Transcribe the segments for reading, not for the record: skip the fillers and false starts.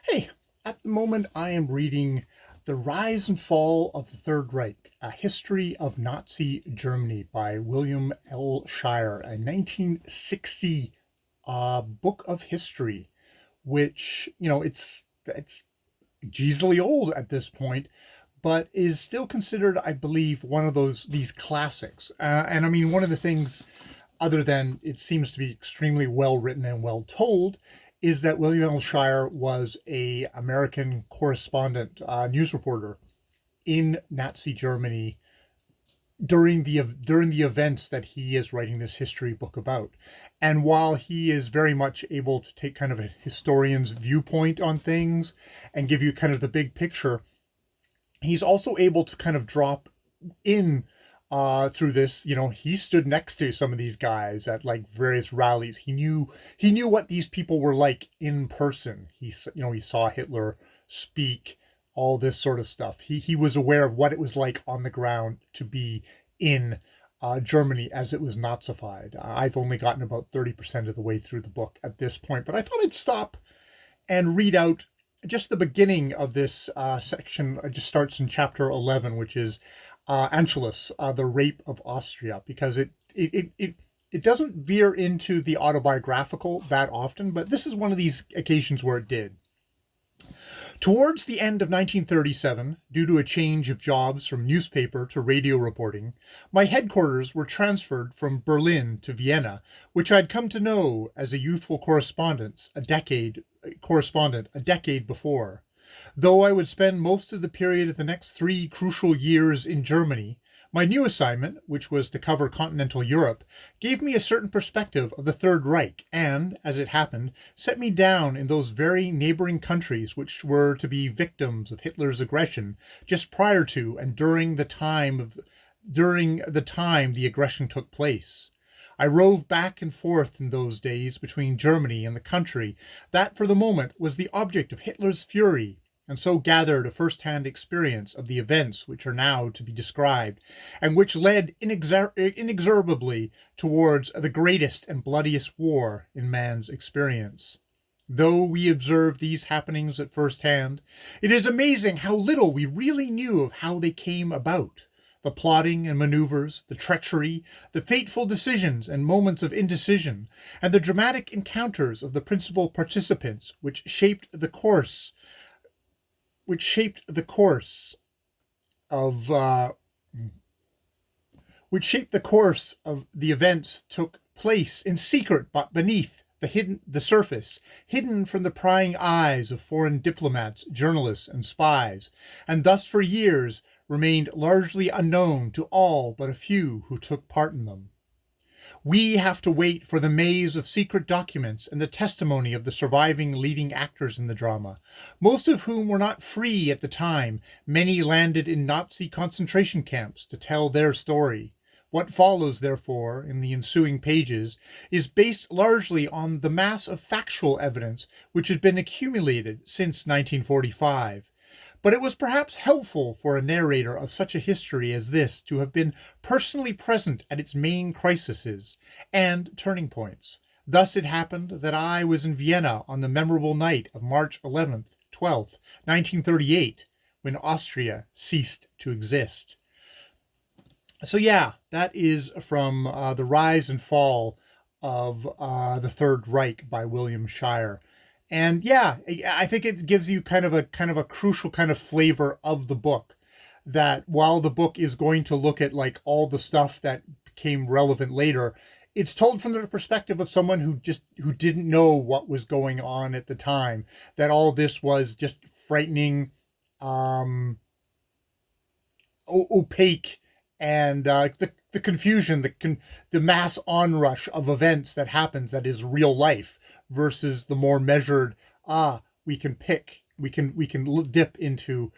Hey, at the moment I am reading The Rise and Fall of the Third Reich, A History of Nazi Germany by William L. Shire, a 1960 book of history, which, it's geezily old at this point, but is still considered, I believe, one of these classics. And I mean, one of the things, other than it seems to be extremely well written and well told, is that William L. Shire was a American correspondent, news reporter in Nazi Germany during the events that he is writing this history book about. And while he is very much able to take kind of a historian's viewpoint on things and give you kind of the big picture, he's also able to kind of drop in through this. He stood next to some of these guys at like various rallies. He knew what these people were like in person. He saw Hitler speak, all this sort of stuff. He was aware of what it was like on the ground to be in Germany as it was Nazified. I've only gotten about 30% of the way through the book at this point, but I thought I'd stop and read out just the beginning of this section. It just starts in chapter 11, which is Anschluss, the rape of Austria, because it doesn't veer into the autobiographical that often, but this is one of these occasions where it did. Towards the end of 1937, due to a change of jobs from newspaper to radio reporting, my headquarters were transferred from Berlin to Vienna, which I'd come to know as a youthful correspondent a decade before. Though I would spend most of the period of the next 3 crucial years in Germany, my new assignment, which was to cover continental Europe, gave me a certain perspective of the Third Reich and, as it happened, set me down in those very neighboring countries which were to be victims of Hitler's aggression just prior to and during the time the aggression took place. I roved back and forth in those days between Germany and the country that for the moment was the object of Hitler's fury, and so gathered a first-hand experience of the events which are now to be described, and which led inexorably towards the greatest and bloodiest war in man's experience. Though we observed these happenings at first hand, it is amazing how little we really knew of how they came about. The plotting and maneuvers, the treachery, the fateful decisions and moments of indecision, and the dramatic encounters of the principal participants which shaped the course of the events took place in secret but beneath the surface, hidden from the prying eyes of foreign diplomats, journalists, and spies, and thus for years remained largely unknown to all but a few who took part in them. We have to wait for the maze of secret documents and the testimony of the surviving leading actors in the drama, most of whom were not free at the time. Many landed in Nazi concentration camps to tell their story. What follows, therefore, in the ensuing pages is based largely on the mass of factual evidence which has been accumulated since 1945. But it was perhaps helpful for a narrator of such a history as this to have been personally present at its main crises and turning points. Thus it happened that I was in Vienna on the memorable night of March 11th, 12th, 1938, when Austria ceased to exist. So yeah, that is from The Rise and Fall of the Third Reich by William Shire. And yeah, I think it gives you kind of a crucial kind of flavor of the book, that while the book is going to look at like all the stuff that became relevant later, it's told from the perspective of someone who didn't know what was going on at the time, that all this was just frightening, opaque, and the confusion, the mass onrush of events that happens, that is real life, versus the more measured, we can dip into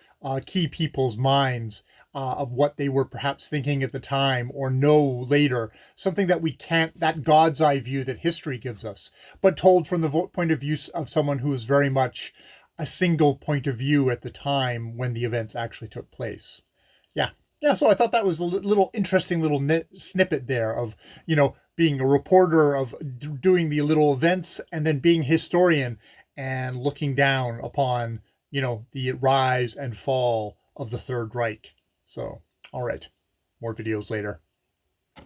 key people's minds of what they were perhaps thinking at the time or know later, something that we can't, that God's eye view that history gives us, but told from the point of view of someone who is very much a single point of view at the time when the events actually took place. Yeah, so I thought that was a little interesting little snippet there of, being a reporter, of doing the little events, and then being a historian and looking down upon, the rise and fall of the Third Reich. So, all right, more videos later.